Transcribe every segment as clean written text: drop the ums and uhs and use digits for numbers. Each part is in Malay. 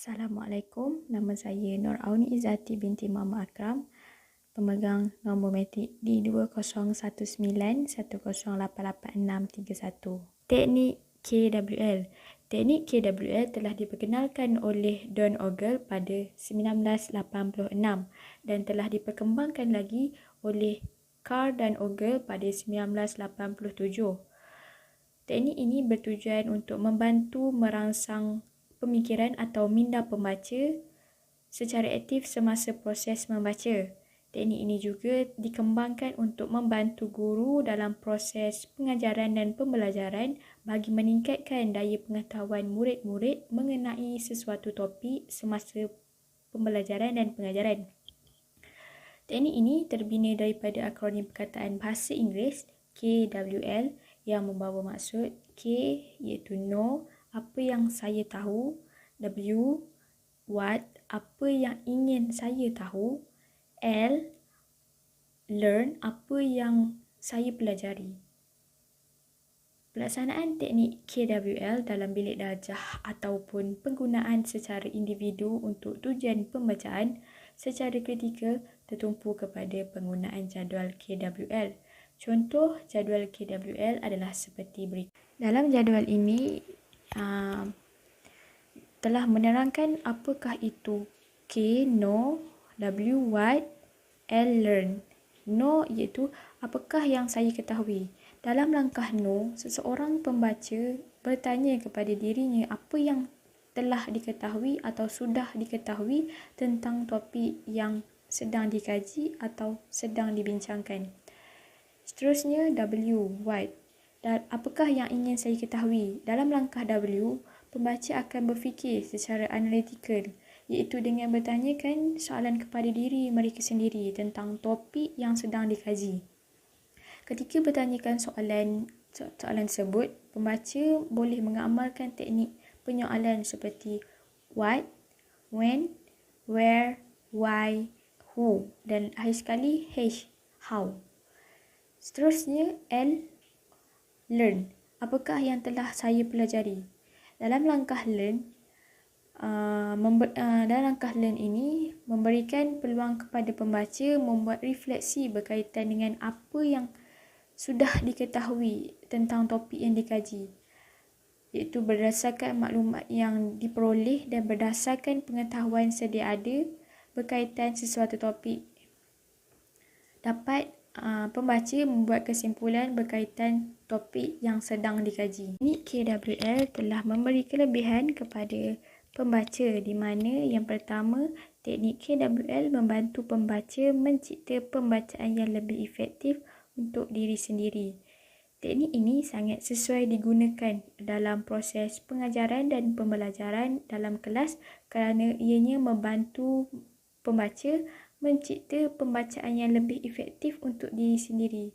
Assalamualaikum, nama saya Nur Auni Izzati binti Mama Akram, pemegang nombor matrik D20191088631. Teknik KWL. Teknik KWL telah diperkenalkan oleh Don Ogle pada 1986 dan telah diperkembangkan lagi oleh Carr dan Ogle pada 1987. Teknik ini bertujuan untuk membantu merangsang pemikiran atau minda pembaca secara aktif semasa proses membaca. Teknik ini juga dikembangkan untuk membantu guru dalam proses pengajaran dan pembelajaran bagi meningkatkan daya pengetahuan murid-murid mengenai sesuatu topik semasa pembelajaran dan pengajaran. Teknik ini terbina daripada akronim perkataan bahasa Inggeris KWL yang membawa maksud K iaitu know, apa yang saya tahu, W, what, apa yang ingin saya tahu, L, learn, apa yang saya pelajari. Pelaksanaan teknik KWL dalam bilik darjah ataupun penggunaan secara individu untuk tujuan pembacaan secara kritikal tertumpu kepada penggunaan jadual KWL. Contoh jadual KWL adalah seperti berikut. Dalam jadual ini telah menerangkan apakah itu K, know, W, what, L, learn. Know iaitu apakah yang saya ketahui. Dalam langkah know, seseorang pembaca bertanya kepada dirinya apa yang telah diketahui atau sudah diketahui tentang topik yang sedang dikaji atau sedang dibincangkan. Seterusnya W, what. Dan apakah yang ingin saya ketahui? Dalam langkah W, pembaca akan berfikir secara analitikal, iaitu dengan bertanyakan soalan kepada diri mereka sendiri tentang topik yang sedang dikaji. Ketika bertanyakan soalan tersebut, pembaca boleh mengamalkan teknik penyoalan seperti what, when, where, why, who dan akhir sekali H, how. Seterusnya L, learn. Apakah yang telah saya pelajari? Dalam langkah learn, dalam langkah learn ini memberikan peluang kepada pembaca membuat refleksi berkaitan dengan apa yang sudah diketahui tentang topik yang dikaji, iaitu berdasarkan maklumat yang diperoleh dan berdasarkan pengetahuan sedia ada berkaitan sesuatu topik. Dapat pembaca membuat kesimpulan berkaitan topik yang sedang dikaji. Teknik KWL telah memberi kelebihan kepada pembaca di mana yang pertama, teknik KWL membantu pembaca mencipta pembacaan yang lebih efektif untuk diri sendiri. Teknik ini sangat sesuai digunakan dalam proses pengajaran dan pembelajaran dalam kelas kerana ianya membantu pembaca mencipta pembacaan yang lebih efektif untuk diri sendiri.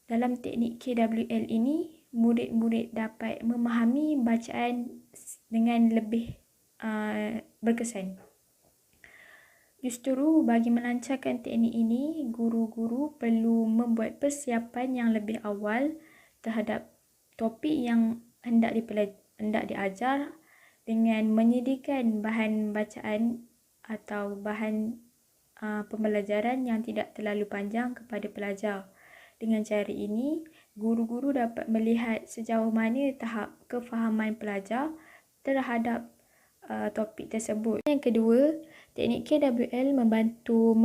Dalam teknik KWL ini, murid-murid dapat memahami bacaan dengan lebih berkesan. Justru bagi melancarkan teknik ini, guru-guru perlu membuat persiapan yang lebih awal terhadap topik yang hendak diajar dengan menyediakan bahan bacaan atau bahan pembelajaran yang tidak terlalu panjang kepada pelajar. Dengan cara ini, guru-guru dapat melihat sejauh mana tahap kefahaman pelajar terhadap topik tersebut. Yang kedua, teknik KWL membantu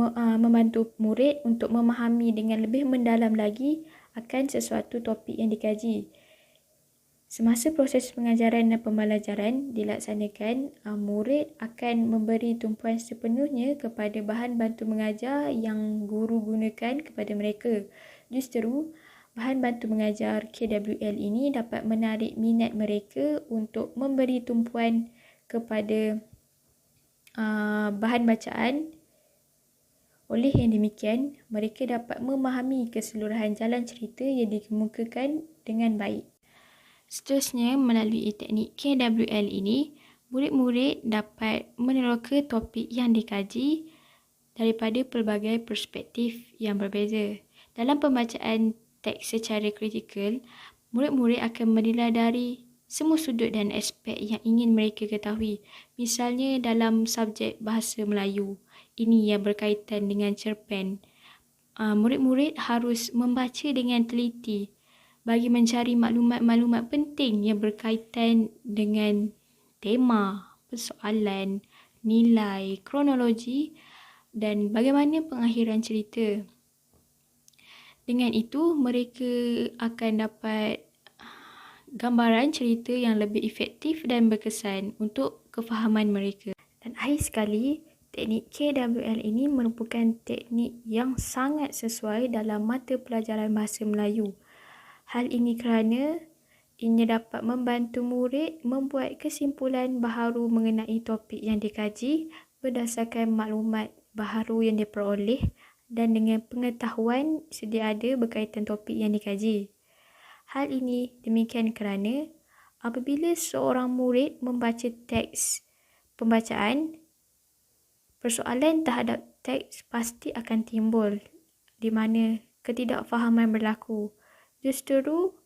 murid untuk memahami dengan lebih mendalam lagi akan sesuatu topik yang dikaji. Semasa proses pengajaran dan pembelajaran dilaksanakan, murid akan memberi tumpuan sepenuhnya kepada bahan bantu mengajar yang guru gunakan kepada mereka. Justru, bahan bantu mengajar KWL ini dapat menarik minat mereka untuk memberi tumpuan kepada bahan bacaan. Oleh yang demikian, mereka dapat memahami keseluruhan jalan cerita yang dikemukakan dengan baik. Seterusnya, melalui teknik KWL ini, murid-murid dapat meneroka topik yang dikaji daripada pelbagai perspektif yang berbeza. Dalam pembacaan teks secara kritikal, murid-murid akan meneladari semua sudut dan aspek yang ingin mereka ketahui. Misalnya dalam subjek bahasa Melayu, ini yang berkaitan dengan cerpen. Murid-murid harus membaca dengan teliti bagi mencari maklumat-maklumat penting yang berkaitan dengan tema, persoalan, nilai, kronologi dan bagaimana pengakhiran cerita. Dengan itu, mereka akan dapat gambaran cerita yang lebih efektif dan berkesan untuk kefahaman mereka. Dan akhir sekali, teknik KWL ini merupakan teknik yang sangat sesuai dalam mata pelajaran bahasa Melayu. Hal ini kerana ia dapat membantu murid membuat kesimpulan baharu mengenai topik yang dikaji berdasarkan maklumat baharu yang diperoleh dan dengan pengetahuan sedia ada berkaitan topik yang dikaji. Hal ini demikian kerana apabila seorang murid membaca teks pembacaan, persoalan terhadap teks pasti akan timbul di mana ketidakfahaman berlaku. Justru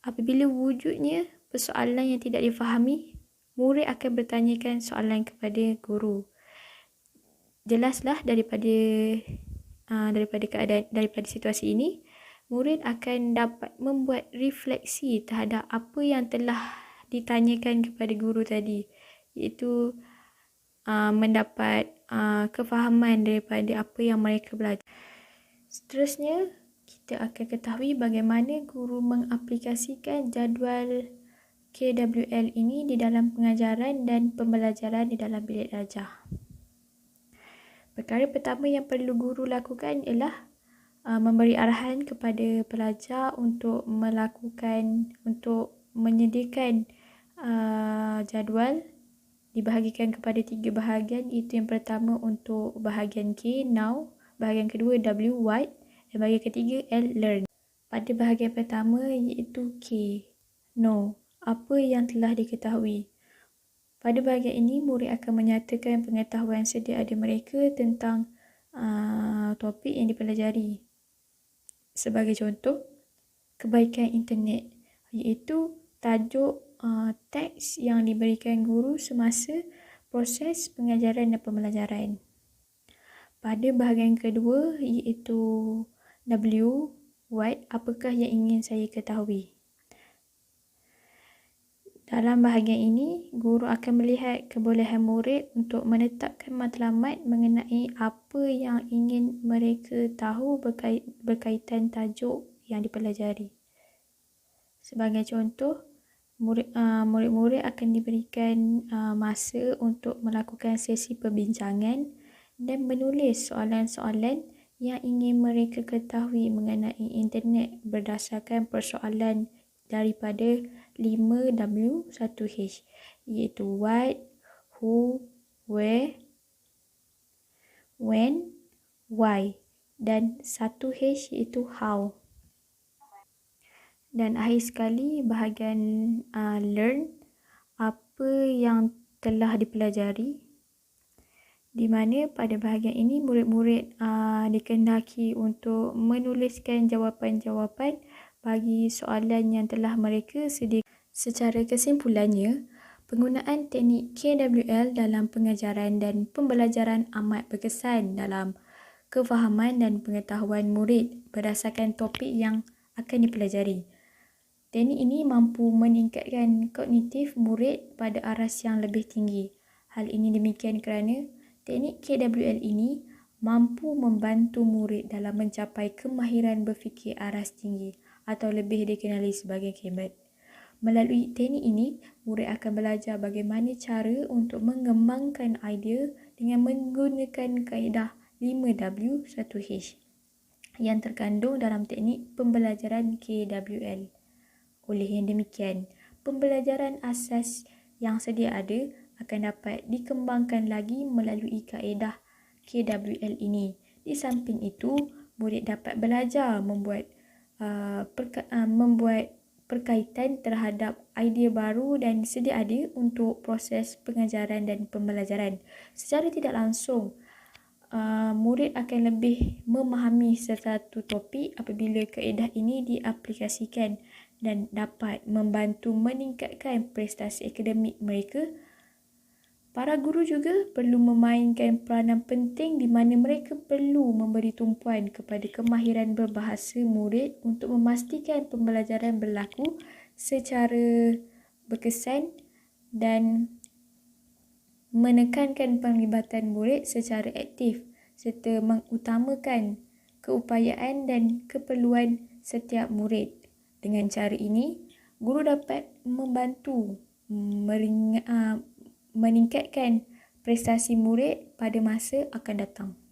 apabila wujudnya persoalan yang tidak difahami, murid akan bertanyakan soalan kepada guru. Jelaslah daripada situasi ini, murid akan dapat membuat refleksi terhadap apa yang telah ditanyakan kepada guru tadi, iaitu mendapat kefahaman daripada apa yang mereka belajar. Seterusnya, kita akan ketahui bagaimana guru mengaplikasikan jadual KWL ini di dalam pengajaran dan pembelajaran di dalam bilik darjah. Perkara pertama yang perlu guru lakukan ialah memberi arahan kepada pelajar untuk menyediakan jadual dibahagikan kepada 3 bahagian. Itu yang pertama untuk bahagian K, now, bahagian kedua W, what, dan bahagian ketiga L, learn. Pada bahagian pertama iaitu K, know, apa yang telah diketahui. Pada bahagian ini, murid akan menyatakan pengetahuan sedia ada mereka tentang topik yang dipelajari. Sebagai contoh, kebaikan internet, iaitu tajuk teks yang diberikan guru semasa proses pengajaran dan pembelajaran. Pada bahagian kedua, iaitu W, what, apakah yang ingin saya ketahui. Dalam bahagian ini, guru akan melihat kebolehan murid untuk menetapkan matlamat mengenai apa yang ingin mereka tahu berkaitan tajuk yang dipelajari. Sebagai contoh, murid-murid akan diberikan masa untuk melakukan sesi perbincangan dan menulis soalan-soalan yang ingin mereka ketahui mengenai internet berdasarkan persoalan daripada 5W1H, iaitu what, who, where, when, why, dan 1H iaitu how. Dan akhir sekali bahagian learn, apa yang telah dipelajari, di mana pada bahagian ini murid-murid dikehendaki untuk menuliskan jawapan-jawapan bagi soalan yang telah mereka sediakan. Secara kesimpulannya, penggunaan teknik KWL dalam pengajaran dan pembelajaran amat berkesan dalam kefahaman dan pengetahuan murid berdasarkan topik yang akan dipelajari. Teknik ini mampu meningkatkan kognitif murid pada aras yang lebih tinggi. Hal ini demikian kerana teknik KWL ini mampu membantu murid dalam mencapai kemahiran berfikir aras tinggi atau lebih dikenali sebagai KMAT. Melalui teknik ini, murid akan belajar bagaimana cara untuk mengembangkan idea dengan menggunakan kaedah 5W1H yang terkandung dalam teknik pembelajaran KWL. Oleh yang demikian, pembelajaran asas yang sedia ada akan dapat dikembangkan lagi melalui kaedah KWL ini. Di samping itu, murid dapat belajar membuat perkaitan terhadap idea baru dan sedia ada untuk proses pengajaran dan pembelajaran. Secara tidak langsung, murid akan lebih memahami sesuatu topik apabila kaedah ini diaplikasikan dan dapat membantu meningkatkan prestasi akademik mereka. Para guru juga perlu memainkan peranan penting di mana mereka perlu memberi tumpuan kepada kemahiran berbahasa murid untuk memastikan pembelajaran berlaku secara berkesan dan menekankan penglibatan murid secara aktif serta mengutamakan keupayaan dan keperluan setiap murid. Dengan cara ini, guru dapat membantu meningkatkan prestasi murid pada masa akan datang.